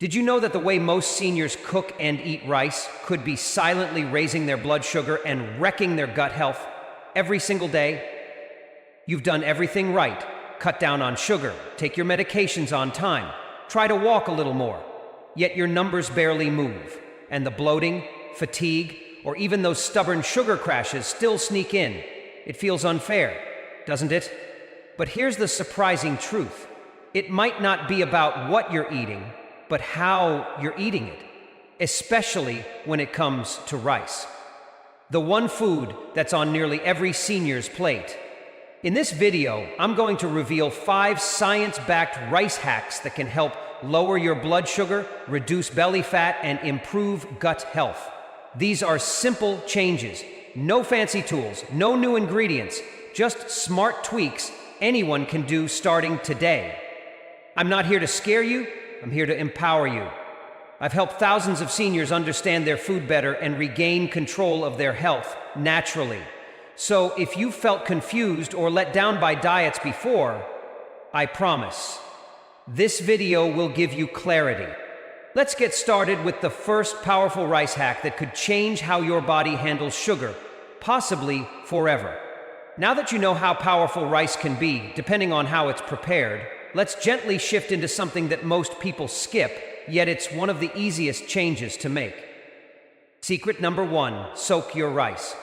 Did you know that the way most seniors cook and eat rice could be silently raising their blood sugar and wrecking their gut health every single day? You've done everything right. Cut down on sugar, take your medications on time, try to walk a little more. Yet your numbers barely move, and the bloating, fatigue, or even those stubborn sugar crashes still sneak in. It feels unfair, doesn't it? But here's the surprising truth. It might not be about what you're eating, but how you're eating it, especially when it comes to rice. The one food that's on nearly every senior's plate. In this video, I'm going to reveal 5 science-backed rice hacks that can help lower your blood sugar, reduce belly fat, and improve gut health. These are simple changes, no fancy tools, no new ingredients, just smart tweaks anyone can do starting today. I'm not here to scare you, I'm here to empower you. I've helped thousands of seniors understand their food better and regain control of their health naturally. So if you felt confused or let down by diets before, I promise, this video will give you clarity. Let's get started with the first powerful rice hack that could change how your body handles sugar, possibly forever. Now that you know how powerful rice can be, depending on how it's prepared, let's gently shift into something that most people skip, yet it's one of the easiest changes to make. Secret number 1, soak your rice.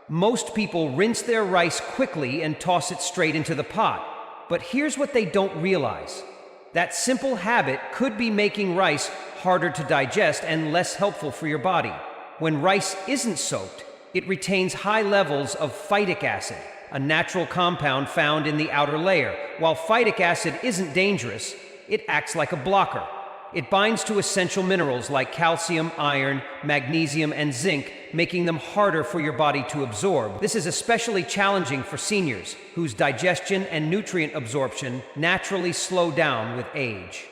Most people rinse their rice quickly and toss it straight into the pot. But here's what they don't realize. That simple habit could be making rice harder to digest and less helpful for your body. When rice isn't soaked, it retains high levels of phytic acid, a natural compound found in the outer layer. While phytic acid isn't dangerous, it acts like a blocker. It binds to essential minerals like calcium, iron, magnesium, and zinc, making them harder for your body to absorb. This is especially challenging for seniors, whose digestion and nutrient absorption naturally slow down with age.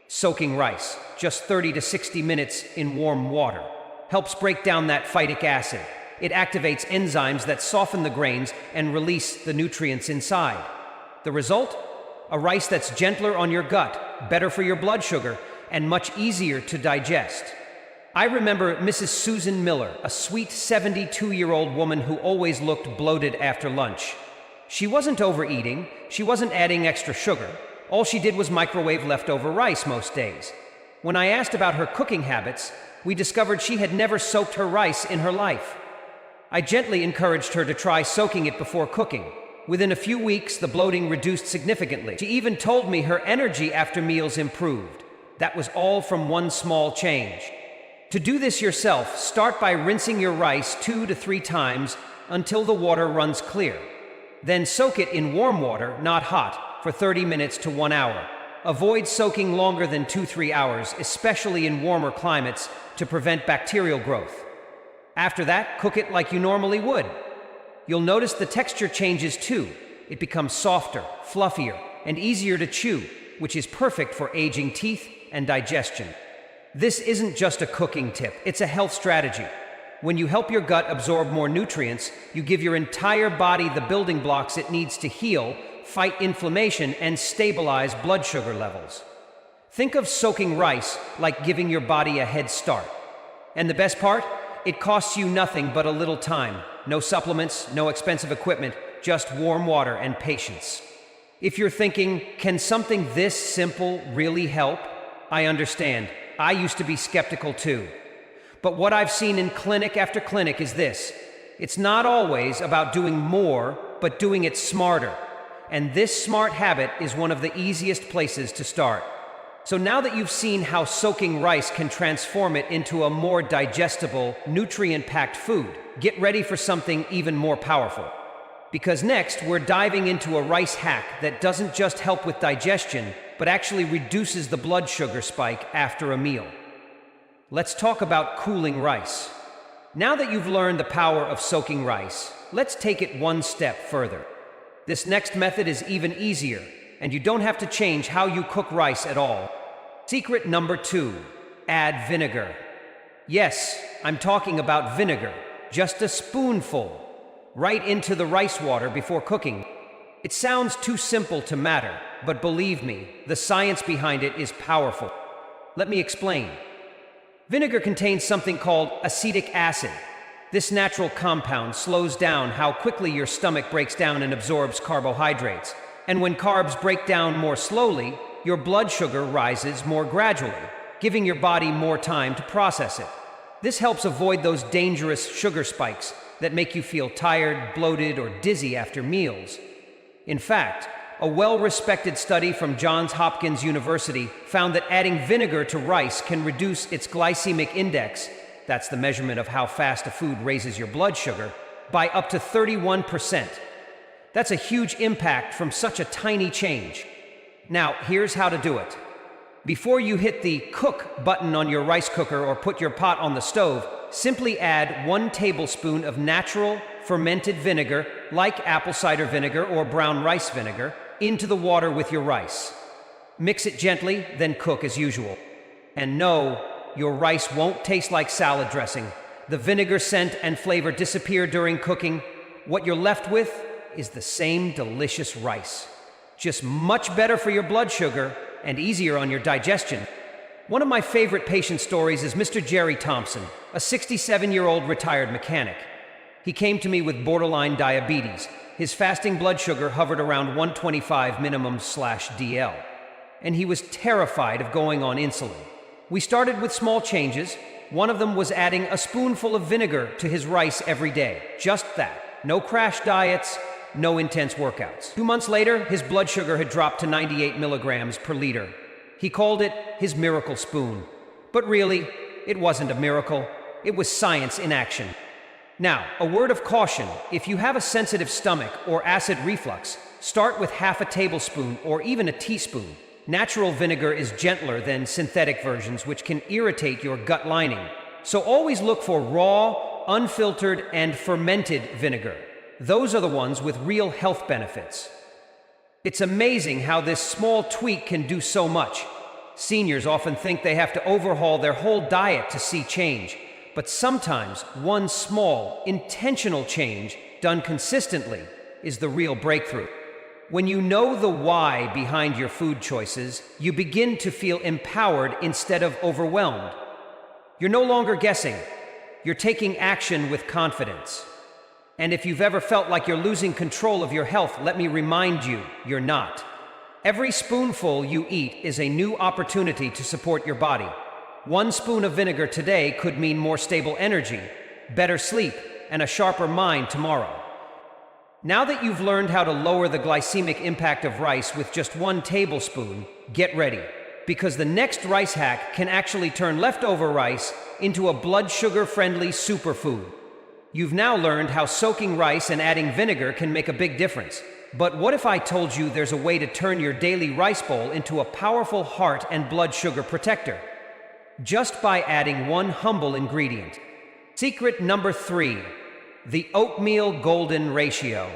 Soaking rice, just 30 to 60 minutes in warm water, helps break down that phytic acid. It activates enzymes that soften the grains and release the nutrients inside. The result? A rice that's gentler on your gut, better for your blood sugar, and much easier to digest. I remember Mrs. Susan Miller, a sweet 72-year-old woman who always looked bloated after lunch. She wasn't overeating, she wasn't adding extra sugar. All she did was microwave leftover rice most days. When I asked about her cooking habits, we discovered she had never soaked her rice in her life. I gently encouraged her to try soaking it before cooking. Within a few weeks, the bloating reduced significantly. She even told me her energy after meals improved. That was all from one small change. To do this yourself, start by rinsing your rice 2 to 3 times until the water runs clear. Then soak it in warm water, not hot, for 30 minutes to 1 hour. Avoid soaking longer than 2-3 hours, especially in warmer climates, to prevent bacterial growth. After that, cook it like you normally would. You'll notice the texture changes too. It becomes softer, fluffier, and easier to chew, which is perfect for aging teeth and digestion. This isn't just a cooking tip, it's a health strategy. When you help your gut absorb more nutrients, you give your entire body the building blocks it needs to heal, fight inflammation, and stabilize blood sugar levels. Think of soaking rice like giving your body a head start. And the best part? It costs you nothing but a little time. No supplements, no expensive equipment, just warm water and patience. If you're thinking, can something this simple really help? I understand. I used to be skeptical too. But what I've seen in clinic after clinic is this. It's not always about doing more, but doing it smarter. And this smart habit is one of the easiest places to start. So now that you've seen how soaking rice can transform it into a more digestible, nutrient-packed food, get ready for something even more powerful. Because next, we're diving into a rice hack that doesn't just help with digestion, but actually reduces the blood sugar spike after a meal. Let's talk about cooling rice. Now that you've learned the power of soaking rice, let's take it one step further. This next method is even easier, and you don't have to change how you cook rice at all. Secret number 2, add vinegar. Yes, I'm talking about vinegar, just a spoonful, right into the rice water before cooking. It sounds too simple to matter, but believe me, the science behind it is powerful. Let me explain. Vinegar contains something called acetic acid. This natural compound slows down how quickly your stomach breaks down and absorbs carbohydrates. And when carbs break down more slowly, your blood sugar rises more gradually, giving your body more time to process it. This helps avoid those dangerous sugar spikes that make you feel tired, bloated, or dizzy after meals. In fact, a well-respected study from Johns Hopkins University found that adding vinegar to rice can reduce its glycemic index, that's the measurement of how fast a food raises your blood sugar, by up to 31%. That's a huge impact from such a tiny change. Now, here's how to do it. Before you hit the cook button on your rice cooker or put your pot on the stove, simply add 1 tablespoon of natural fermented vinegar, like apple cider vinegar or brown rice vinegar, into the water with your rice. Mix it gently, then cook as usual. And no, your rice won't taste like salad dressing. The vinegar scent and flavor disappear during cooking. What you're left with is the same delicious rice, just much better for your blood sugar and easier on your digestion. One of my favorite patient stories is Mr. Jerry Thompson, a 67-year-old retired mechanic. He came to me with borderline diabetes. His fasting blood sugar hovered around 125 minimum/DL, and he was terrified of going on insulin. We started with small changes. One of them was adding a spoonful of vinegar to his rice every day. Just that. No crash diets, no intense workouts. 2 months later, his blood sugar had dropped to 98 milligrams per liter. He called it his miracle spoon. But really, it wasn't a miracle. It was science in action. Now, a word of caution. If you have a sensitive stomach or acid reflux, start with half a tablespoon or even a teaspoon. Natural vinegar is gentler than synthetic versions, which can irritate your gut lining. So always look for raw, unfiltered, and fermented vinegar. Those are the ones with real health benefits. It's amazing how this small tweak can do so much. Seniors often think they have to overhaul their whole diet to see change, but sometimes one small, intentional change done consistently is the real breakthrough. When you know the why behind your food choices, you begin to feel empowered instead of overwhelmed. You're no longer guessing. You're taking action with confidence. And if you've ever felt like you're losing control of your health, let me remind you, you're not. Every spoonful you eat is a new opportunity to support your body. 1 spoon of vinegar today could mean more stable energy, better sleep, and a sharper mind tomorrow. Now that you've learned how to lower the glycemic impact of rice with just 1 tablespoon, get ready, because the next rice hack can actually turn leftover rice into a blood sugar-friendly superfood. You've now learned how soaking rice and adding vinegar can make a big difference. But what if I told you there's a way to turn your daily rice bowl into a powerful heart and blood sugar protector? Just by adding 1 humble ingredient. Secret number 3, the oatmeal golden ratio.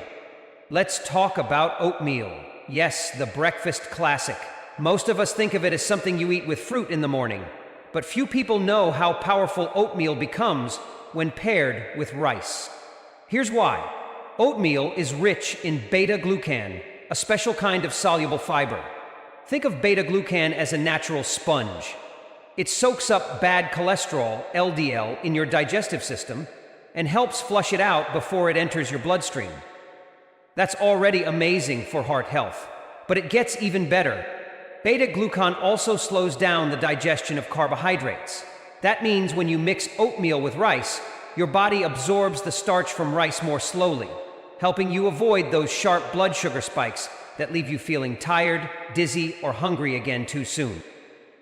Let's talk about oatmeal. Yes, the breakfast classic. Most of us think of it as something you eat with fruit in the morning, but few people know how powerful oatmeal becomes when paired with rice. Here's why. Oatmeal is rich in beta-glucan, a special kind of soluble fiber. Think of beta-glucan as a natural sponge. It soaks up bad cholesterol, LDL, in your digestive system and helps flush it out before it enters your bloodstream. That's already amazing for heart health, but it gets even better. Beta-glucan also slows down the digestion of carbohydrates. That means when you mix oatmeal with rice, your body absorbs the starch from rice more slowly, helping you avoid those sharp blood sugar spikes that leave you feeling tired, dizzy, or hungry again too soon.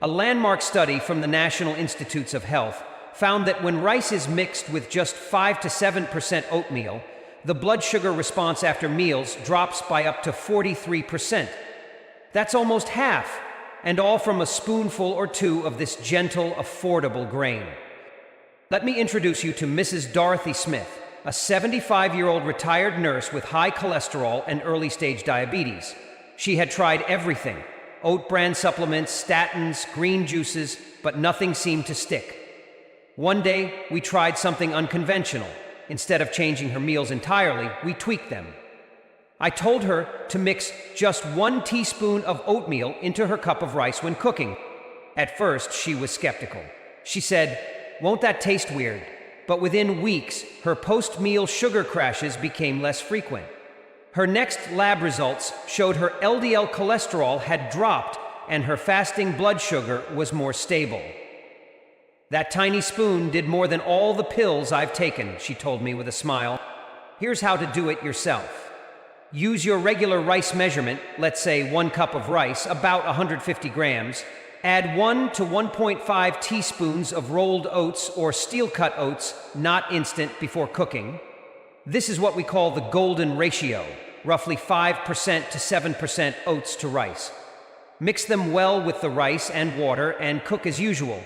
A landmark study from the National Institutes of Health found that when rice is mixed with just 5 to 7% oatmeal, the blood sugar response after meals drops by up to 43%. That's almost half, and all from a spoonful or 2 of this gentle, affordable grain. Let me introduce you to Mrs. Dorothy Smith, a 75-year-old retired nurse with high cholesterol and early-stage diabetes. She had tried everything: oat bran supplements, statins, green juices, but nothing seemed to stick. One day, we tried something unconventional. Instead of changing her meals entirely, we tweaked them. I told her to mix just 1 teaspoon of oatmeal into her cup of rice when cooking. At first, she was skeptical. She said, "Won't that taste weird?" But within weeks, her post-meal sugar crashes became less frequent. Her next lab results showed her LDL cholesterol had dropped and her fasting blood sugar was more stable. "That tiny spoon did more than all the pills I've taken," she told me with a smile. Here's how to do it yourself. Use your regular rice measurement, let's say 1 cup of rice, about 150 grams. Add 1 to 1.5 teaspoons of rolled oats or steel-cut oats, not instant, before cooking. This is what we call the golden ratio, roughly 5% to 7% oats to rice. Mix them well with the rice and water and cook as usual.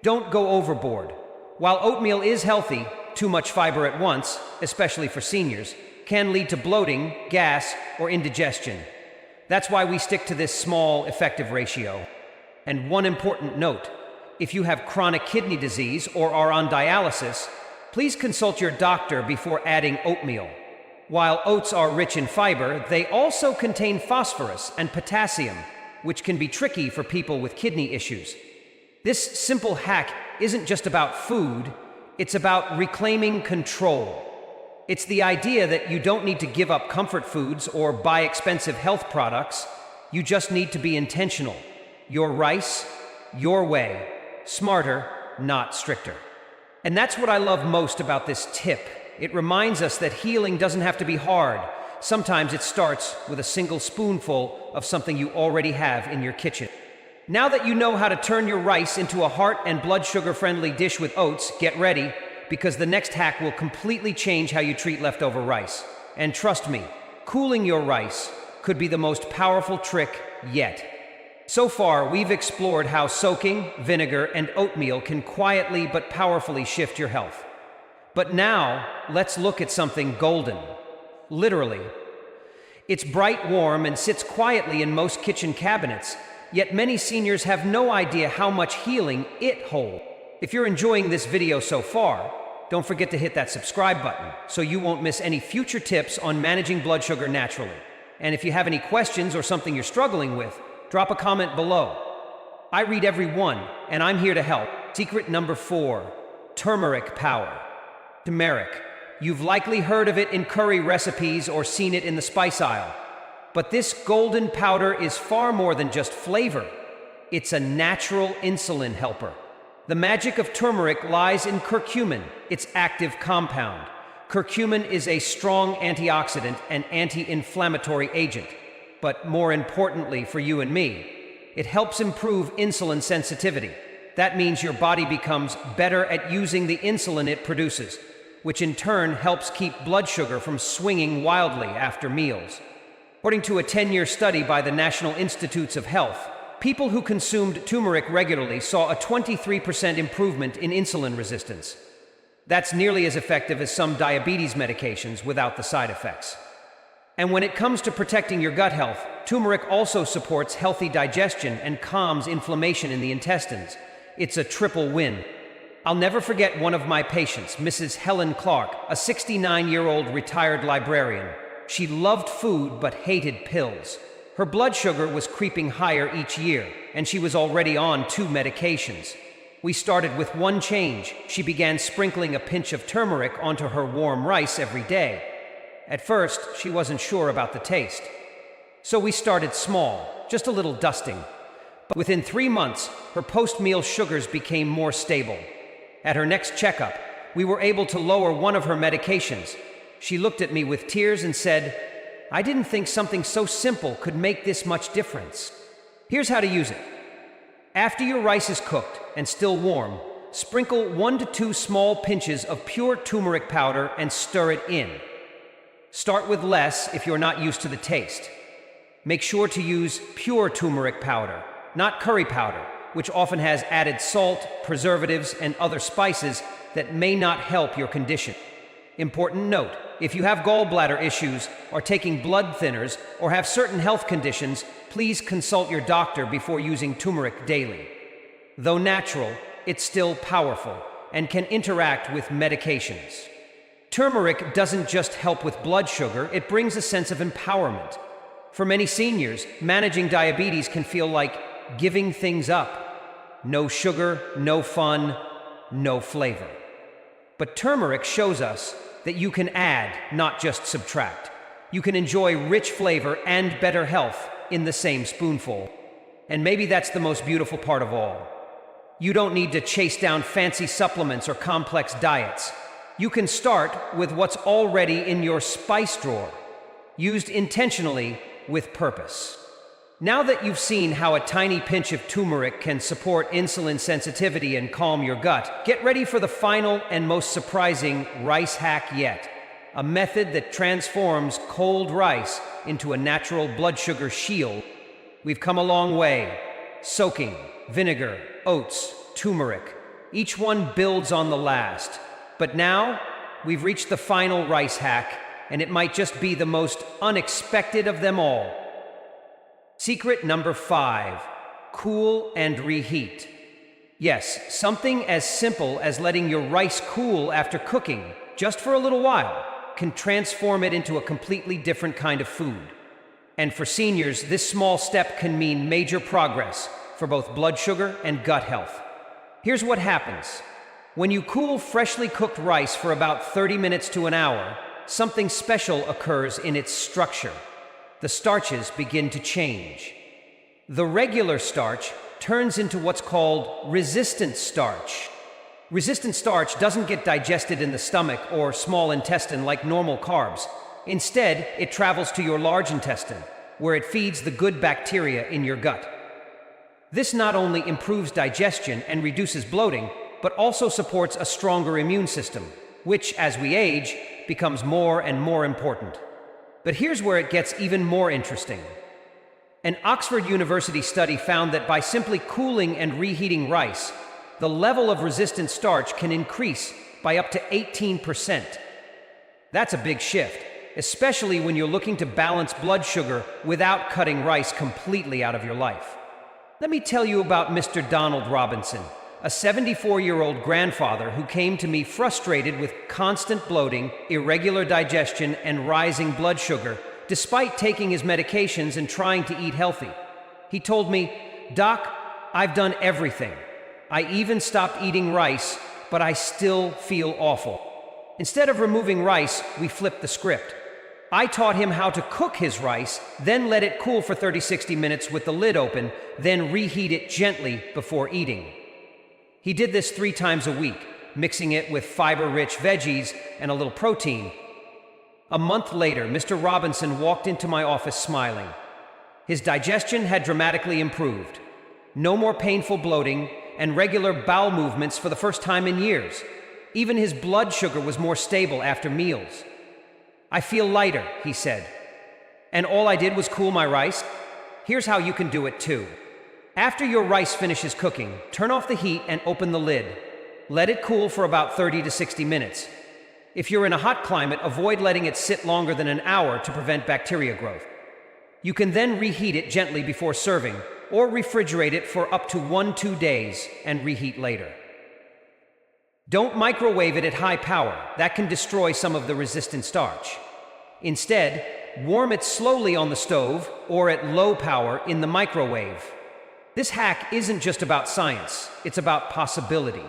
Don't go overboard. While oatmeal is healthy, too much fiber at once, especially for seniors, can lead to bloating, gas, or indigestion. That's why we stick to this small, effective ratio. And one important note, if you have chronic kidney disease or are on dialysis, please consult your doctor before adding oatmeal. While oats are rich in fiber, they also contain phosphorus and potassium, which can be tricky for people with kidney issues. This simple hack isn't just about food, it's about reclaiming control. It's the idea that you don't need to give up comfort foods or buy expensive health products, you just need to be intentional. Your rice, your way, smarter, not stricter. And that's what I love most about this tip. It reminds us that healing doesn't have to be hard. Sometimes it starts with a single spoonful of something you already have in your kitchen. Now that you know how to turn your rice into a heart and blood sugar friendly dish with oats, get ready, because the next hack will completely change how you treat leftover rice. And trust me, cooling your rice could be the most powerful trick yet. So far, we've explored how soaking, vinegar, and oatmeal can quietly but powerfully shift your health. But now, let's look at something golden. Literally. It's bright, warm, and sits quietly in most kitchen cabinets, yet many seniors have no idea how much healing it holds. If you're enjoying this video so far, don't forget to hit that subscribe button so you won't miss any future tips on managing blood sugar naturally. And if you have any questions or something you're struggling with, drop a comment below. I read every one, and I'm here to help. Secret number 4, turmeric power. Turmeric. You've likely heard of it in curry recipes or seen it in the spice aisle. But this golden powder is far more than just flavor. It's a natural insulin helper. The magic of turmeric lies in curcumin, its active compound. Curcumin is a strong antioxidant and anti-inflammatory agent. But more importantly for you and me, it helps improve insulin sensitivity. That means your body becomes better at using the insulin it produces, which in turn helps keep blood sugar from swinging wildly after meals. According to a 10-year study by the National Institutes of Health, people who consumed turmeric regularly saw a 23% improvement in insulin resistance. That's nearly as effective as some diabetes medications without the side effects. And when it comes to protecting your gut health, turmeric also supports healthy digestion and calms inflammation in the intestines. It's a triple win. I'll never forget one of my patients, Mrs. Helen Clark, a 69-year-old retired librarian. She loved food but hated pills. Her blood sugar was creeping higher each year, and she was already on 2 medications. We started with one change. She began sprinkling a pinch of turmeric onto her warm rice every day. At first, she wasn't sure about the taste. So we started small, just a little dusting. But within 3 months, her post-meal sugars became more stable. At her next checkup, we were able to lower one of her medications. She looked at me with tears and said, "I didn't think something so simple could make this much difference." Here's how to use it. After your rice is cooked and still warm, sprinkle 1 to 2 small pinches of pure turmeric powder and stir it in. Start with less if you're not used to the taste. Make sure to use pure turmeric powder, not curry powder, which often has added salt, preservatives, and other spices that may not help your condition. Important note, if you have gallbladder issues, are taking blood thinners, or have certain health conditions, please consult your doctor before using turmeric daily. Though natural, it's still powerful and can interact with medications. Turmeric doesn't just help with blood sugar, it brings a sense of empowerment. For many seniors, managing diabetes can feel like giving things up. No sugar, no fun, no flavor. But turmeric shows us that you can add, not just subtract. You can enjoy rich flavor and better health in the same spoonful. And maybe that's the most beautiful part of all. You don't need to chase down fancy supplements or complex diets. You can start with what's already in your spice drawer, used intentionally with purpose. Now that you've seen how a tiny pinch of turmeric can support insulin sensitivity and calm your gut, get ready for the final and most surprising rice hack yet. A method that transforms cold rice into a natural blood sugar shield. We've come a long way. Soaking, vinegar, oats, turmeric. Each one builds on the last. But now, we've reached the final rice hack, and it might just be the most unexpected of them all. Secret number 5, cool and reheat. Yes, something as simple as letting your rice cool after cooking, just for a little while, can transform it into a completely different kind of food. And for seniors, this small step can mean major progress for both blood sugar and gut health. Here's what happens. When you cool freshly cooked rice for about 30 minutes to an hour, something special occurs in its structure. The starches begin to change. The regular starch turns into what's called resistant starch. Resistant starch doesn't get digested in the stomach or small intestine like normal carbs. Instead, it travels to your large intestine, where it feeds the good bacteria in your gut. This not only improves digestion and reduces bloating, but also supports a stronger immune system, which, as we age, becomes more and more important. But here's where it gets even more interesting. An Oxford University study found that by simply cooling and reheating rice, the level of resistant starch can increase by up to 18%. That's a big shift, especially when you're looking to balance blood sugar without cutting rice completely out of your life. Let me tell you about Mr. Donald Robinson, a 74-year-old grandfather who came to me frustrated with constant bloating, irregular digestion, and rising blood sugar, despite taking his medications and trying to eat healthy. He told me, "Doc, I've done everything. I even stopped eating rice, but I still feel awful." Instead of removing rice, we flipped the script. I taught him how to cook his rice, then let it cool for 30-60 minutes with the lid open, then reheat it gently before eating. He did this 3 times a week, mixing it with fiber-rich veggies and a little protein. A month later, Mr. Robinson walked into my office smiling. His digestion had dramatically improved. No more painful bloating and regular bowel movements for the first time in years. Even his blood sugar was more stable after meals. "I feel lighter," he said. "And all I did was cool my rice?" Here's how you can do it too. After your rice finishes cooking, turn off the heat and open the lid. Let it cool for about 30 to 60 minutes. If you're in a hot climate, avoid letting it sit longer than an hour to prevent bacteria growth. You can then reheat it gently before serving, or refrigerate it for up to 1-2 days and reheat later. Don't microwave it at high power. That can destroy some of the resistant starch. Instead, warm it slowly on the stove or at low power in the microwave. This hack isn't just about science, it's about possibility.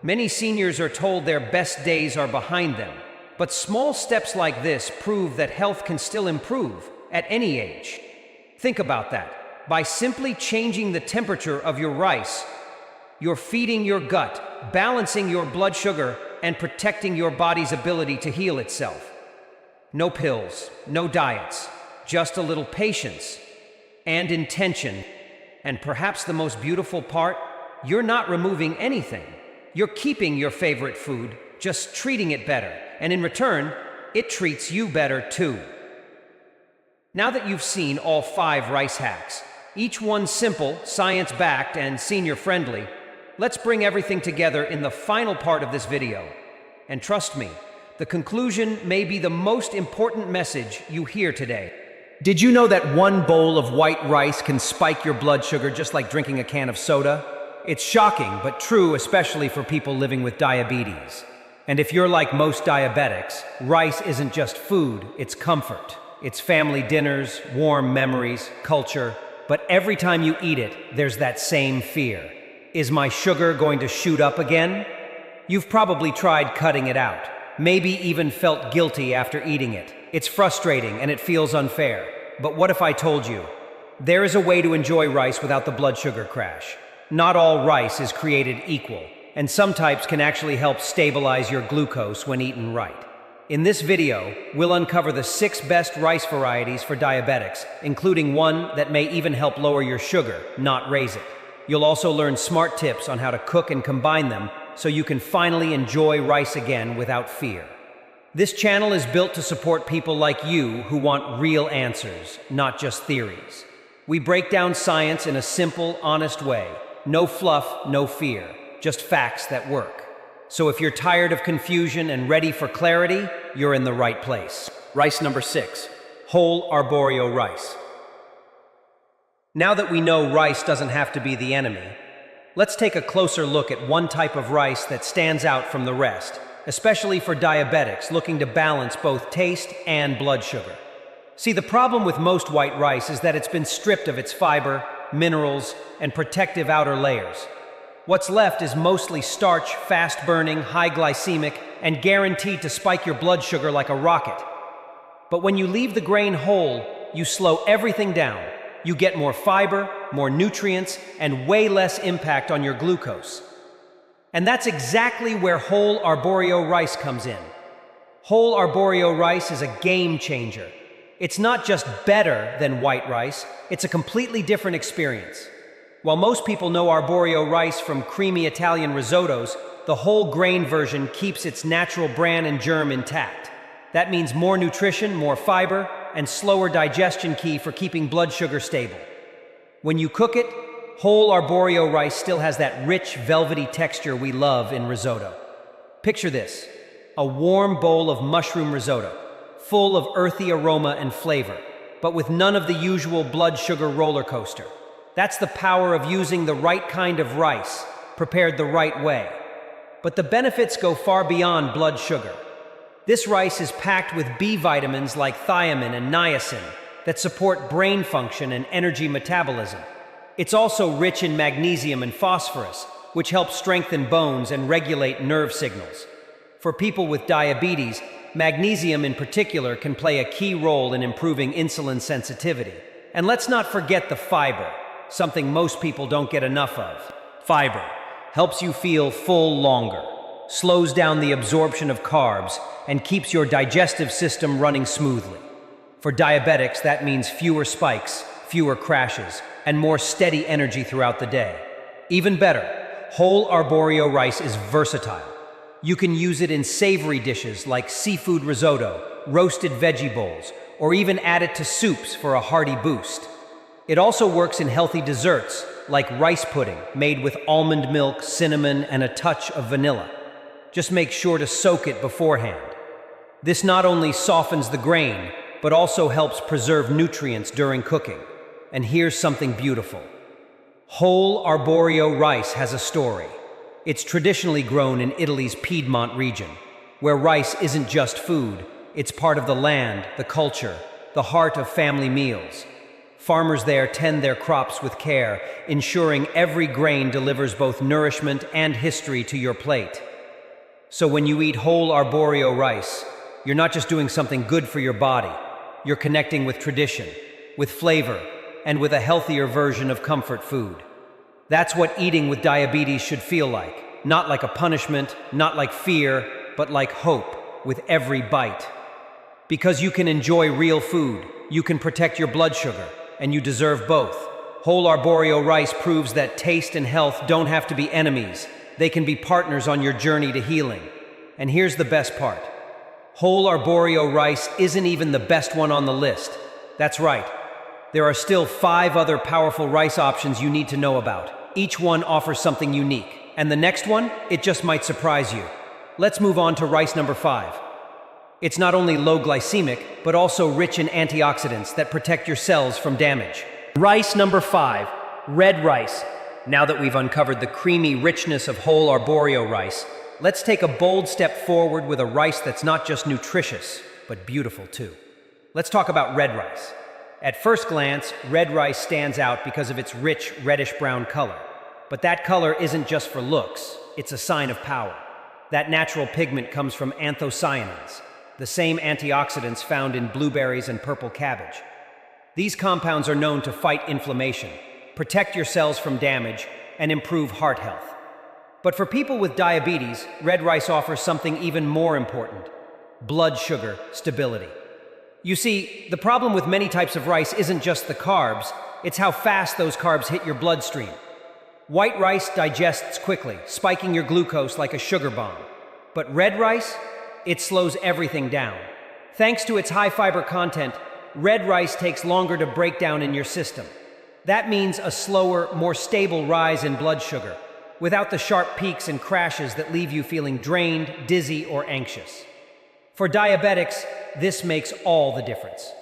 Many seniors are told their best days are behind them, but small steps like this prove that health can still improve at any age. Think about that. By simply changing the temperature of your rice, you're feeding your gut, balancing your blood sugar, and protecting your body's ability to heal itself. No pills, no diets, just a little patience and intention. And perhaps the most beautiful part, you're not removing anything. You're keeping your favorite food, just treating it better. And in return, it treats you better too. Now that you've seen all 5 rice hacks, each one simple, science-backed, and senior-friendly, let's bring everything together in the final part of this video. And trust me, the conclusion may be the most important message you hear today. Did you know that 1 bowl of white rice can spike your blood sugar just like drinking a can of soda? It's shocking, but true, especially for people living with diabetes. And if you're like most diabetics, rice isn't just food, it's comfort. It's family dinners, warm memories, culture, but every time you eat it, there's that same fear. Is my sugar going to shoot up again? You've probably tried cutting it out, maybe even felt guilty after eating it. It's frustrating and it feels unfair. But what if I told you? There is a way to enjoy rice without the blood sugar crash. Not all rice is created equal, and some types can actually help stabilize your glucose when eaten right. In this video, we'll uncover the 6 best rice varieties for diabetics, including one that may even help lower your sugar, not raise it. You'll also learn smart tips on how to cook and combine them so you can finally enjoy rice again without fear. This channel is built to support people like you who want real answers, not just theories. We break down science in a simple, honest way. No fluff, no fear, just facts that work. So if you're tired of confusion and ready for clarity, you're in the right place. Rice number 6, whole arborio rice. Now that we know rice doesn't have to be the enemy, let's take a closer look at one type of rice that stands out from the rest, especially for diabetics looking to balance both taste and blood sugar. See, the problem with most white rice is that it's been stripped of its fiber, minerals, and protective outer layers. What's left is mostly starch, fast-burning, high glycemic, and guaranteed to spike your blood sugar like a rocket. But when you leave the grain whole, you slow everything down. You get more fiber, more nutrients, and way less impact on your glucose. And that's exactly where whole arborio rice comes in. Whole arborio rice is a game changer. It's not just better than white rice, it's a completely different experience. While most people know arborio rice from creamy Italian risottos, the whole grain version keeps its natural bran and germ intact. That means more nutrition, more fiber, and slower digestion key for keeping blood sugar stable. When you cook it, whole arborio rice still has that rich, velvety texture we love in risotto. Picture this, a warm bowl of mushroom risotto, full of earthy aroma and flavor, but with none of the usual blood sugar roller coaster. That's the power of using the right kind of rice, prepared the right way. But the benefits go far beyond blood sugar. This rice is packed with B vitamins like thiamine and niacin that support brain function and energy metabolism. It's also rich in magnesium and phosphorus, which helps strengthen bones and regulate nerve signals. For people with diabetes, magnesium in particular can play a key role in improving insulin sensitivity. And let's not forget the fiber, something most people don't get enough of. Fiber helps you feel full longer, slows down the absorption of carbs, and keeps your digestive system running smoothly. For diabetics, that means fewer spikes, fewer crashes, and more steady energy throughout the day. Even better, whole arborio rice is versatile. You can use it in savory dishes like seafood risotto, roasted veggie bowls, or even add it to soups for a hearty boost. It also works in healthy desserts like rice pudding made with almond milk, cinnamon, and a touch of vanilla. Just make sure to soak it beforehand. This not only softens the grain, but also helps preserve nutrients during cooking. And here's something beautiful. Whole arborio rice has a story. It's traditionally grown in Italy's Piedmont region, where rice isn't just food, it's part of the land, the culture, the heart of family meals. Farmers there tend their crops with care, ensuring every grain delivers both nourishment and history to your plate. So when you eat whole arborio rice, you're not just doing something good for your body, you're connecting with tradition, with flavor, and with a healthier version of comfort food. That's what eating with diabetes should feel like. Not like a punishment, not like fear, but like hope with every bite. Because you can enjoy real food, you can protect your blood sugar, and you deserve both. Whole arborio rice proves that taste and health don't have to be enemies. They can be partners on your journey to healing. And here's the best part. Whole arborio rice isn't even the best one on the list. That's right. There are still 5 other powerful rice options you need to know about. Each one offers something unique. And the next one, it just might surprise you. Let's move on to rice number 5. It's not only low glycemic, but also rich in antioxidants that protect your cells from damage. Rice number 5, red rice. Now that we've uncovered the creamy richness of whole arborio rice, let's take a bold step forward with a rice that's not just nutritious, but beautiful too. Let's talk about red rice. At first glance, red rice stands out because of its rich reddish-brown color. But that color isn't just for looks, it's a sign of power. That natural pigment comes from anthocyanins, the same antioxidants found in blueberries and purple cabbage. These compounds are known to fight inflammation, protect your cells from damage, and improve heart health. But for people with diabetes, red rice offers something even more important: blood sugar stability. You see, the problem with many types of rice isn't just the carbs, it's how fast those carbs hit your bloodstream. White rice digests quickly, spiking your glucose like a sugar bomb. But red rice, it slows everything down. Thanks to its high fiber content, red rice takes longer to break down in your system. That means a slower, more stable rise in blood sugar, without the sharp peaks and crashes that leave you feeling drained, dizzy, or anxious. For diabetics, this makes all the difference.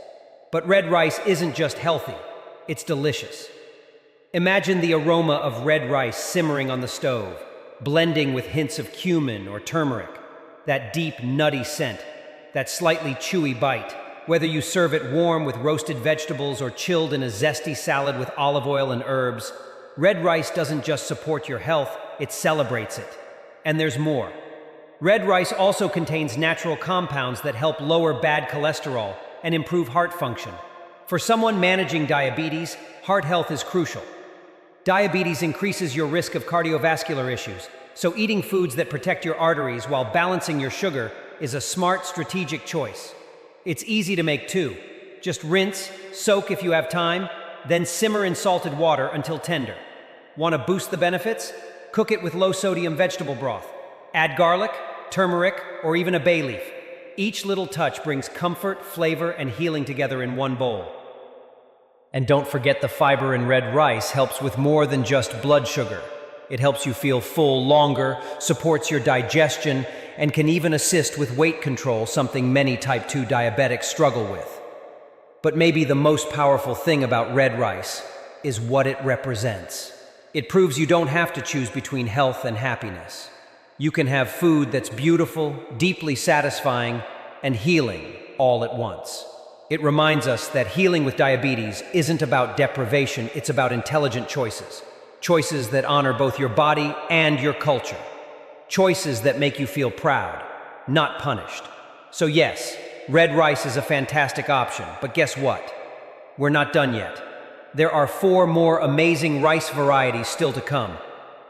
But red rice isn't just healthy, it's delicious. Imagine the aroma of red rice simmering on the stove, blending with hints of cumin or turmeric. That deep, nutty scent, that slightly chewy bite. Whether you serve it warm with roasted vegetables or chilled in a zesty salad with olive oil and herbs, red rice doesn't just support your health, it celebrates it. And there's more. Red rice also contains natural compounds that help lower bad cholesterol and improve heart function. For someone managing diabetes, heart health is crucial. Diabetes increases your risk of cardiovascular issues, so eating foods that protect your arteries while balancing your sugar is a smart, strategic choice. It's easy to make too. Just rinse, soak if you have time, then simmer in salted water until tender. Want to boost the benefits? Cook it with low-sodium vegetable broth. Add garlic, turmeric, or even a bay leaf. Each little touch brings comfort, flavor, and healing together in one bowl. And don't forget the fiber in red rice helps with more than just blood sugar. It helps you feel full longer, supports your digestion, and can even assist with weight control, something many type 2 diabetics struggle with. But maybe the most powerful thing about red rice is what it represents. It proves you don't have to choose between health and happiness. You can have food that's beautiful, deeply satisfying, and healing all at once. It reminds us that healing with diabetes isn't about deprivation, it's about intelligent choices. Choices that honor both your body and your culture. Choices that make you feel proud, not punished. So yes, red rice is a fantastic option, but guess what? We're not done yet. There are 4 more amazing rice varieties still to come.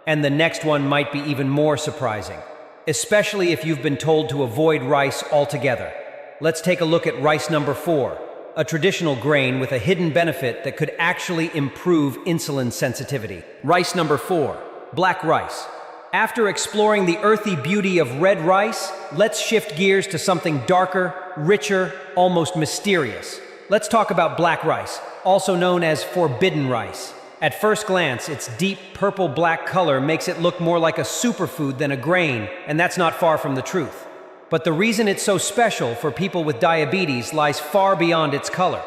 And the next one might be even more surprising, especially if you've been told to avoid rice altogether. Let's take a look at rice number 4, a traditional grain with a hidden benefit that could actually improve insulin sensitivity. Rice number 4, black rice. After exploring the earthy beauty of red rice, let's shift gears to something darker, richer, almost mysterious. Let's talk about black rice, also known as forbidden rice. At first glance, its deep purple-black color makes it look more like a superfood than a grain, and that's not far from the truth. But the reason it's so special for people with diabetes lies far beyond its color.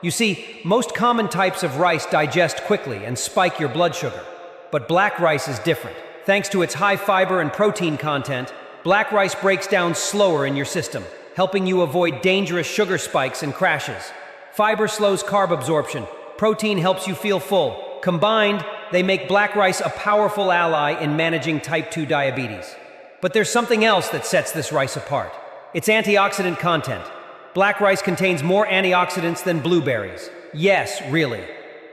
You see, most common types of rice digest quickly and spike your blood sugar. But black rice is different. Thanks to its high fiber and protein content, black rice breaks down slower in your system, helping you avoid dangerous sugar spikes and crashes. Fiber slows carb absorption. Protein helps you feel full. Combined, they make black rice a powerful ally in managing type 2 diabetes. But there's something else that sets this rice apart. Its antioxidant content. Black rice contains more antioxidants than blueberries. Yes, really.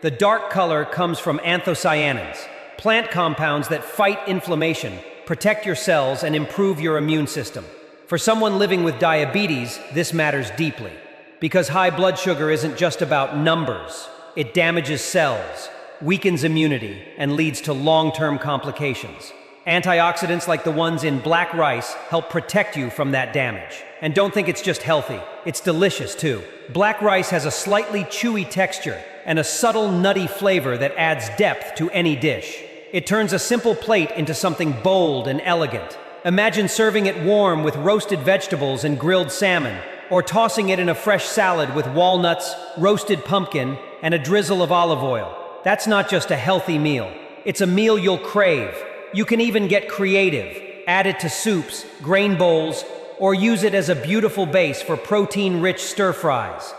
The dark color comes from anthocyanins, plant compounds that fight inflammation, protect your cells, and improve your immune system. For someone living with diabetes, this matters deeply, because high blood sugar isn't just about numbers. It damages cells, weakens immunity, and leads to long-term complications. Antioxidants like the ones in black rice help protect you from that damage. And don't think it's just healthy, it's delicious too. Black rice has a slightly chewy texture and a subtle nutty flavor that adds depth to any dish. It turns a simple plate into something bold and elegant. Imagine serving it warm with roasted vegetables and grilled salmon, or tossing it in a fresh salad with walnuts, roasted pumpkin, and a drizzle of olive oil. That's not just a healthy meal, it's a meal you'll crave. You can even get creative, add it to soups, grain bowls, or use it as a beautiful base for protein-rich stir-fries.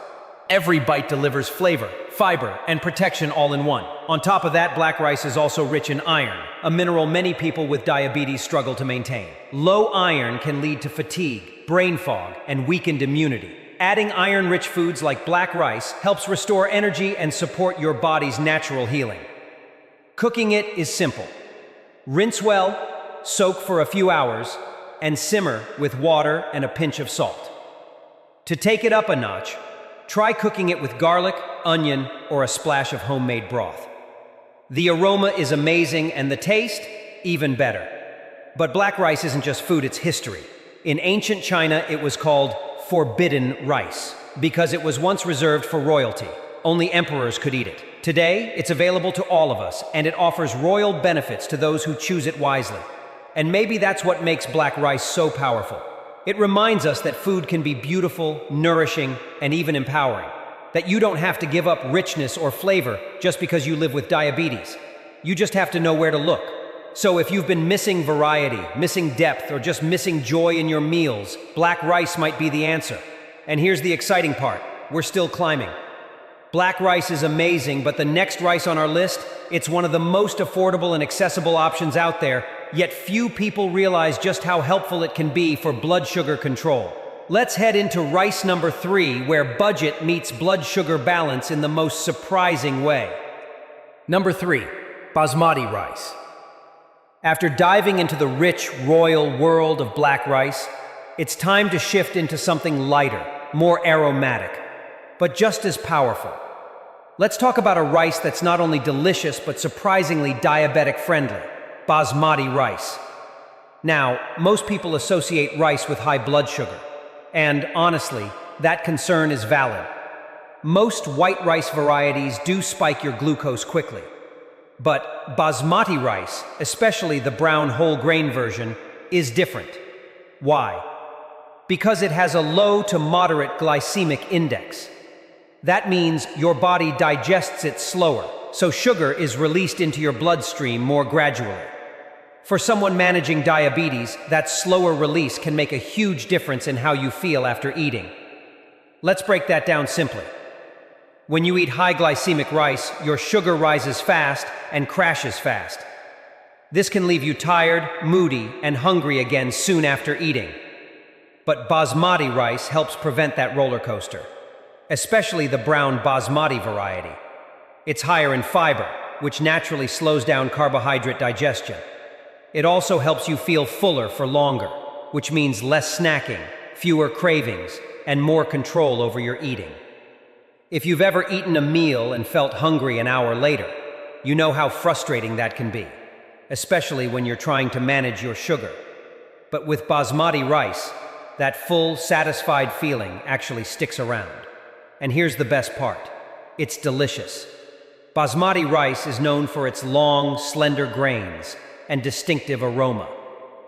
Every bite delivers flavor, fiber, and protection all in one. On top of that, black rice is also rich in iron, a mineral many people with diabetes struggle to maintain. Low iron can lead to fatigue, brain fog, and weakened immunity. Adding iron-rich foods like black rice helps restore energy and support your body's natural healing. Cooking it is simple. Rinse well, soak for a few hours, and simmer with water and a pinch of salt. To take it up a notch, try cooking it with garlic, onion, or a splash of homemade broth. The aroma is amazing and the taste, even better. But black rice isn't just food, it's history. In ancient China, it was called forbidden rice because it was once reserved for royalty. Only emperors could eat it. Today, it's available to all of us, and it offers royal benefits to those who choose it wisely. And maybe that's what makes black rice so powerful. It reminds us that food can be beautiful, nourishing, and even empowering. That you don't have to give up richness or flavor just because you live with diabetes. You just have to know where to look. So if you've been missing variety, missing depth, or just missing joy in your meals, black rice might be the answer. And here's the exciting part. We're still climbing. Black rice is amazing, but the next rice on our list, it's one of the most affordable and accessible options out there, yet few people realize just how helpful it can be for blood sugar control. Let's head into rice number 3, where budget meets blood sugar balance in the most surprising way. Number 3, basmati rice. After diving into the rich, royal world of black rice, it's time to shift into something lighter, more aromatic, but just as powerful. Let's talk about a rice that's not only delicious, but surprisingly diabetic-friendly. Basmati rice. Now, most people associate rice with high blood sugar, and honestly, that concern is valid. Most white rice varieties do spike your glucose quickly, but basmati rice, especially the brown whole grain version, is different. Why? Because it has a low to moderate glycemic index. That means your body digests it slower, so sugar is released into your bloodstream more gradually. For someone managing diabetes, that slower release can make a huge difference in how you feel after eating. Let's break that down simply. When you eat high glycemic rice, your sugar rises fast and crashes fast. This can leave you tired, moody, and hungry again soon after eating. But basmati rice helps prevent that roller coaster, especially the brown basmati variety. It's higher in fiber, which naturally slows down carbohydrate digestion. It also helps you feel fuller for longer, which means less snacking, fewer cravings, and more control over your eating. If you've ever eaten a meal and felt hungry an hour later, you know how frustrating that can be, especially when you're trying to manage your sugar. But with basmati rice, that full, satisfied feeling actually sticks around. And here's the best part. It's delicious. Basmati rice is known for its long, slender grains and distinctive aroma.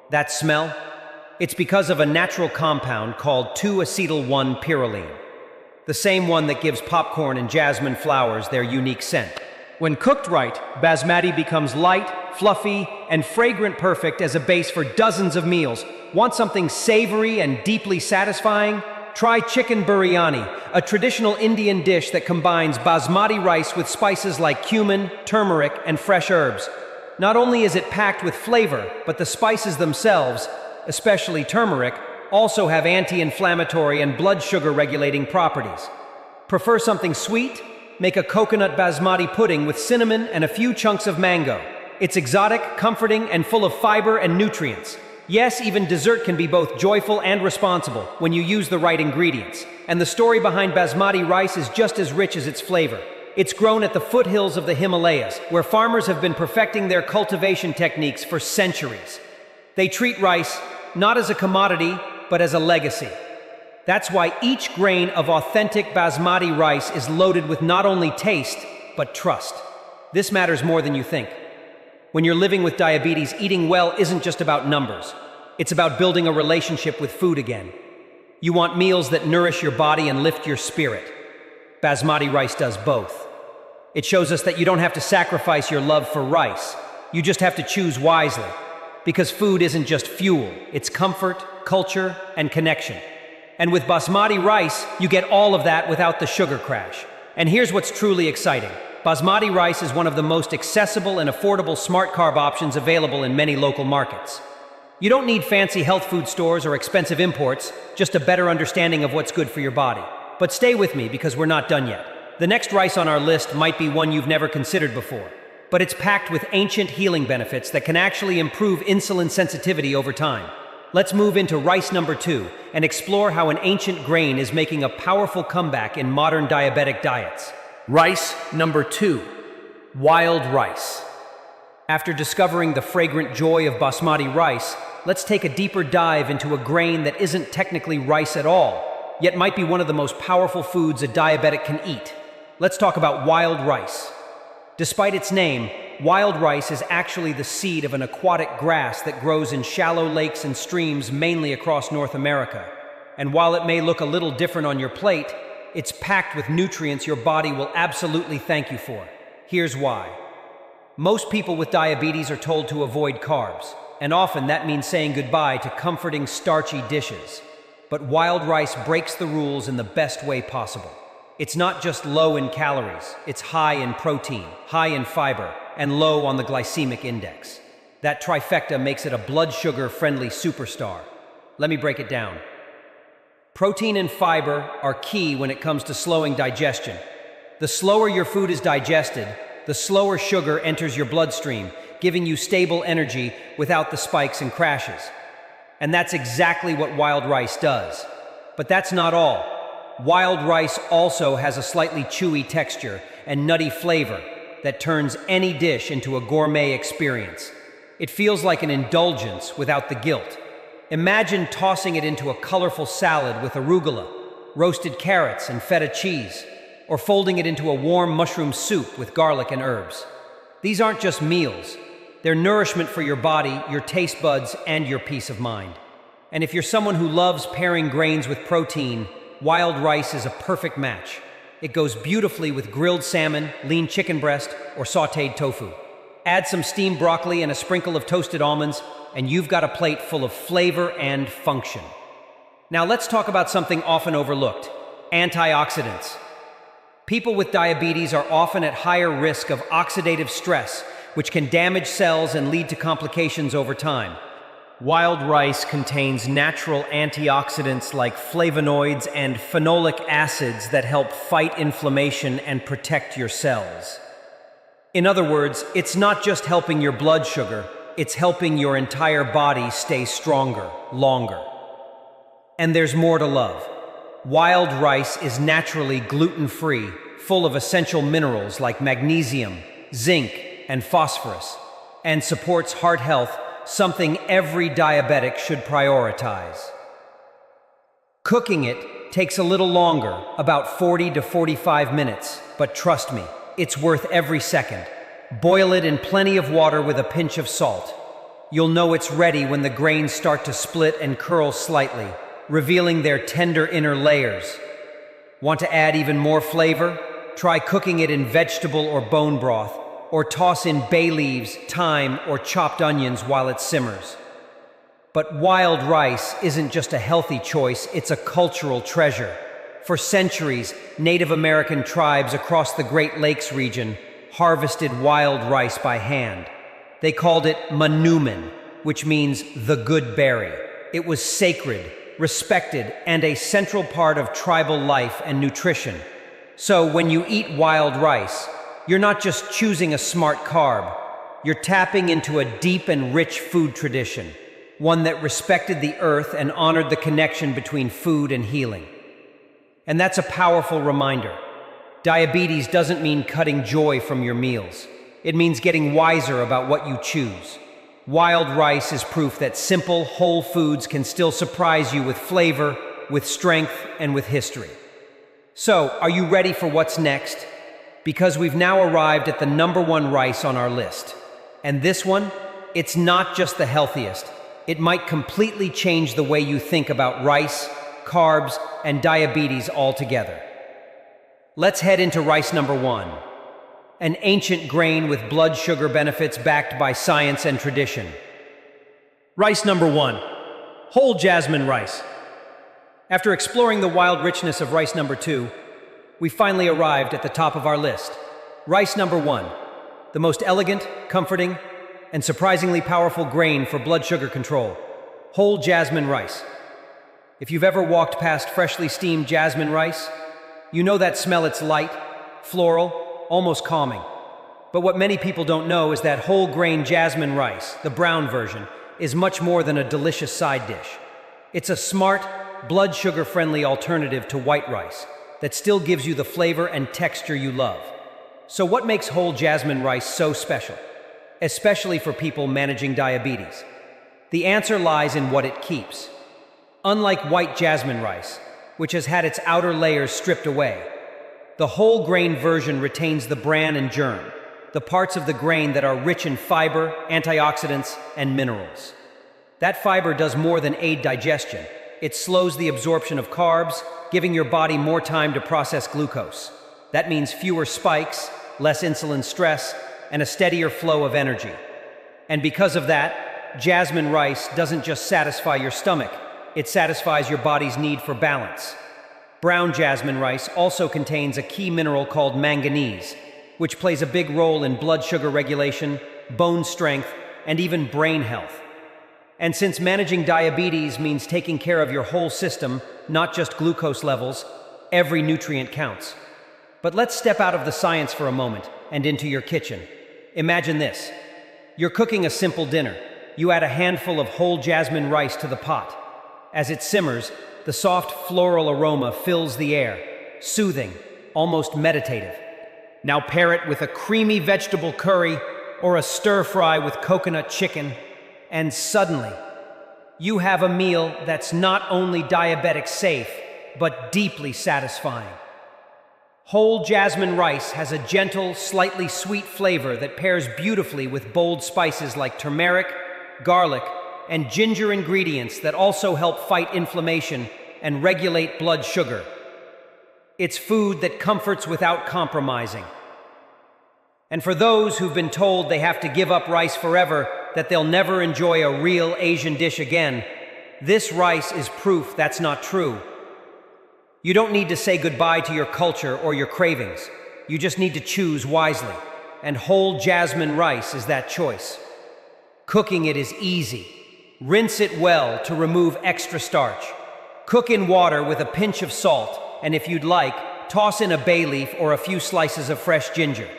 That smell? It's because of a natural compound called 2-acetyl-1-pyrroline, the same one that gives popcorn and jasmine flowers their unique scent. When cooked right, basmati becomes light, fluffy, and fragrant, perfect as a base for dozens of meals. Want something savory and deeply satisfying? Try chicken biryani, a traditional Indian dish that combines basmati rice with spices like cumin, turmeric, and fresh herbs. Not only is it packed with flavor, but the spices themselves, especially turmeric, also have anti-inflammatory and blood sugar regulating properties. Prefer something sweet? Make a coconut basmati pudding with cinnamon and a few chunks of mango. It's exotic, comforting, and full of fiber and nutrients. Yes, even dessert can be both joyful and responsible when you use the right ingredients. And the story behind basmati rice is just as rich as its flavor. It's grown at the foothills of the Himalayas, where farmers have been perfecting their cultivation techniques for centuries. They treat rice not as a commodity, but as a legacy. That's why each grain of authentic basmati rice is loaded with not only taste, but trust. This matters more than you think. When you're living with diabetes, eating well isn't just about numbers. It's about building a relationship with food again. You want meals that nourish your body and lift your spirit. Basmati rice does both. It shows us that you don't have to sacrifice your love for rice. You just have to choose wisely. Because food isn't just fuel, it's comfort, culture, and connection. And with basmati rice, you get all of that without the sugar crash. And here's what's truly exciting. Basmati rice is one of the most accessible and affordable smart carb options available in many local markets. You don't need fancy health food stores or expensive imports, just a better understanding of what's good for your body. But stay with me because we're not done yet. The next rice on our list might be one you've never considered before, but it's packed with ancient healing benefits that can actually improve insulin sensitivity over time. Let's move into rice number 2 and explore how an ancient grain is making a powerful comeback in modern diabetic diets. Rice number 2, wild rice. After discovering the fragrant joy of basmati rice, let's take a deeper dive into a grain that isn't technically rice at all, yet might be one of the most powerful foods a diabetic can eat. Let's talk about wild rice. Despite its name, wild rice is actually the seed of an aquatic grass that grows in shallow lakes and streams mainly across North America. And while it may look a little different on your plate, it's packed with nutrients your body will absolutely thank you for. Here's why. Most people with diabetes are told to avoid carbs, and often that means saying goodbye to comforting starchy dishes. But wild rice breaks the rules in the best way possible. It's not just low in calories, it's high in protein, high in fiber, and low on the glycemic index. That trifecta makes it a blood sugar-friendly superstar. Let me break it down. Protein and fiber are key when it comes to slowing digestion. The slower your food is digested, the slower sugar enters your bloodstream, giving you stable energy without the spikes and crashes. And that's exactly what wild rice does. But that's not all. Wild rice also has a slightly chewy texture and nutty flavor that turns any dish into a gourmet experience. It feels like an indulgence without the guilt. Imagine tossing it into a colorful salad with arugula, roasted carrots, and feta cheese, or folding it into a warm mushroom soup with garlic and herbs. These aren't just meals. They're nourishment for your body, your taste buds, and your peace of mind. And if you're someone who loves pairing grains with protein, wild rice is a perfect match. It goes beautifully with grilled salmon, lean chicken breast, or sautéed tofu. Add some steamed broccoli and a sprinkle of toasted almonds, and you've got a plate full of flavor and function. Now let's talk about something often overlooked: antioxidants. People with diabetes are often at higher risk of oxidative stress, which can damage cells and lead to complications over time. Wild rice contains natural antioxidants like flavonoids and phenolic acids that help fight inflammation and protect your cells. In other words, it's not just helping your blood sugar, it's helping your entire body stay stronger, longer. And there's more to love. Wild rice is naturally gluten-free, full of essential minerals like magnesium, zinc, and phosphorus, and supports heart health, something every diabetic should prioritize. Cooking it takes a little longer, about 40 to 45 minutes, but trust me, it's worth every second. Boil it in plenty of water with a pinch of salt. You'll know it's ready when the grains start to split and curl slightly, revealing their tender inner layers. Want to add even more flavor? Try cooking it in vegetable or bone broth, or toss in bay leaves, thyme, or chopped onions while it simmers. But wild rice isn't just a healthy choice, it's a cultural treasure. For centuries, Native American tribes across the Great Lakes region harvested wild rice by hand. They called it manumin, which means the good berry. It was sacred, respected, and a central part of tribal life and nutrition. So when you eat wild rice, you're not just choosing a smart carb, you're tapping into a deep and rich food tradition, one that respected the earth and honored the connection between food and healing. And that's a powerful reminder. Diabetes doesn't mean cutting joy from your meals. It means getting wiser about what you choose. Wild rice is proof that simple, whole foods can still surprise you with flavor, with strength, and with history. So, are you ready for what's next? Because we've now arrived at the #1 rice on our list. And this one, it's not just the healthiest. It might completely change the way you think about rice, carbs, and diabetes altogether. Let's head into rice #1, an ancient grain with blood sugar benefits backed by science and tradition. Rice #1, whole jasmine rice. After exploring the wild richness of rice #2, We finally arrived at the top of our list. Rice number 1, the most elegant, comforting, and surprisingly powerful grain for blood sugar control, whole jasmine rice. If you've ever walked past freshly steamed jasmine rice, you know that smell. It's light, floral, almost calming. But what many people don't know is that whole grain jasmine rice, the brown version, is much more than a delicious side dish. It's a smart, blood sugar-friendly alternative to white rice that still gives you the flavor and texture you love. So what makes whole jasmine rice so special, especially for people managing diabetes? The answer lies in what it keeps. Unlike white jasmine rice, which has had its outer layers stripped away, the whole grain version retains the bran and germ, the parts of the grain that are rich in fiber, antioxidants, and minerals. That fiber does more than aid digestion. It slows the absorption of carbs, giving your body more time to process glucose. That means fewer spikes, less insulin stress, and a steadier flow of energy. And because of that, jasmine rice doesn't just satisfy your stomach, it satisfies your body's need for balance. Brown jasmine rice also contains a key mineral called manganese, which plays a big role in blood sugar regulation, bone strength, and even brain health. And since managing diabetes means taking care of your whole system, not just glucose levels, every nutrient counts. But let's step out of the science for a moment and into your kitchen. Imagine this. You're cooking a simple dinner. You add a handful of whole jasmine rice to the pot. As it simmers, the soft floral aroma fills the air, soothing, almost meditative. Now pair it with a creamy vegetable curry or a stir-fry with coconut chicken, and suddenly, you have a meal that's not only diabetic safe, but deeply satisfying. Whole jasmine rice has a gentle, slightly sweet flavor that pairs beautifully with bold spices like turmeric, garlic, and ginger ingredients that also help fight inflammation and regulate blood sugar. It's food that comforts without compromising. And for those who've been told they have to give up rice forever, that they'll never enjoy a real Asian dish again, this rice is proof that's not true. You don't need to say goodbye to your culture or your cravings. You just need to choose wisely. And whole jasmine rice is that choice. Cooking it is easy. Rinse it well to remove extra starch. Cook in water with a pinch of salt, and if you'd like, toss in a bay leaf or a few slices of fresh ginger.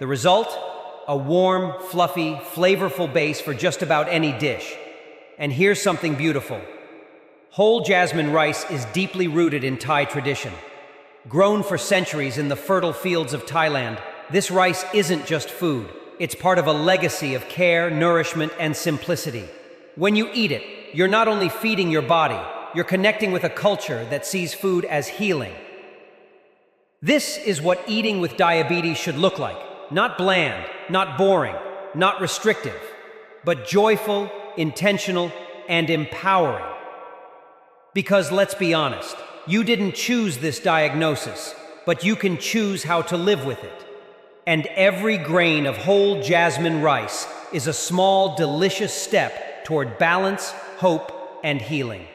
The result? A warm, fluffy, flavorful base for just about any dish. And here's something beautiful. Whole jasmine rice is deeply rooted in Thai tradition. Grown for centuries in the fertile fields of Thailand, this rice isn't just food. It's part of a legacy of care, nourishment, and simplicity. When you eat it, you're not only feeding your body, you're connecting with a culture that sees food as healing. This is what eating with diabetes should look like. Not bland, not boring, not restrictive, but joyful, intentional, and empowering. Because let's be honest, you didn't choose this diagnosis, but you can choose how to live with it. And every grain of whole jasmine rice is a small, delicious step toward balance, hope, and healing.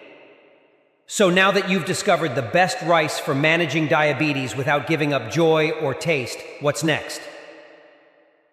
So now that you've discovered the best rice for managing diabetes without giving up joy or taste, what's next?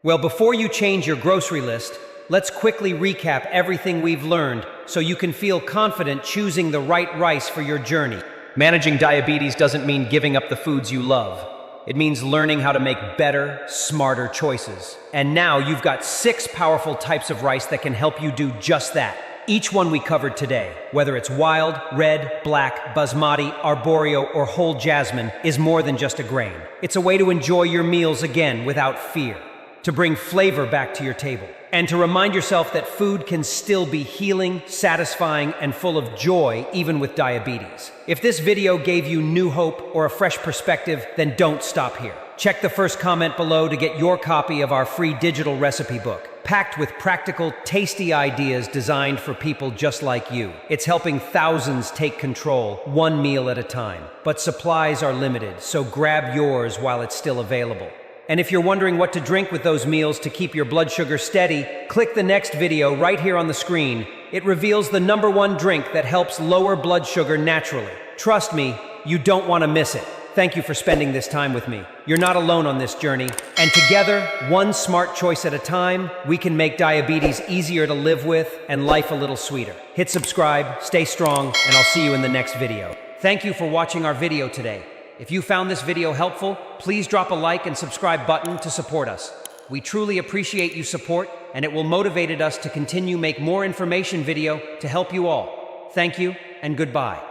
Well, before you change your grocery list, let's quickly recap everything we've learned so you can feel confident choosing the right rice for your journey. Managing diabetes doesn't mean giving up the foods you love. It means learning how to make better, smarter choices. And now you've got 6 powerful types of rice that can help you do just that. Each one we covered today, whether it's wild, red, black, basmati, arborio, or whole jasmine, is more than just a grain. It's a way to enjoy your meals again without fear, to bring flavor back to your table, and to remind yourself that food can still be healing, satisfying, and full of joy even with diabetes. If this video gave you new hope or a fresh perspective, then don't stop here. Check the first comment below to get your copy of our free digital recipe book, packed with practical, tasty ideas designed for people just like you. It's helping thousands take control, one meal at a time. But supplies are limited, so grab yours while it's still available. And if you're wondering what to drink with those meals to keep your blood sugar steady, click the next video right here on the screen. It reveals the #1 drink that helps lower blood sugar naturally. Trust me, you don't want to miss it. thank you for spending this time with me. You're not alone on this journey, and together, one smart choice at a time, we can make diabetes easier to live with and life a little sweeter. Hit subscribe, stay strong, and I'll see you in the next video. Thank you for watching our video today. If you found this video helpful, please drop a like and subscribe button to support us. We truly appreciate your support, and it will motivate us to continue make more information video to help you all. Thank you, and goodbye.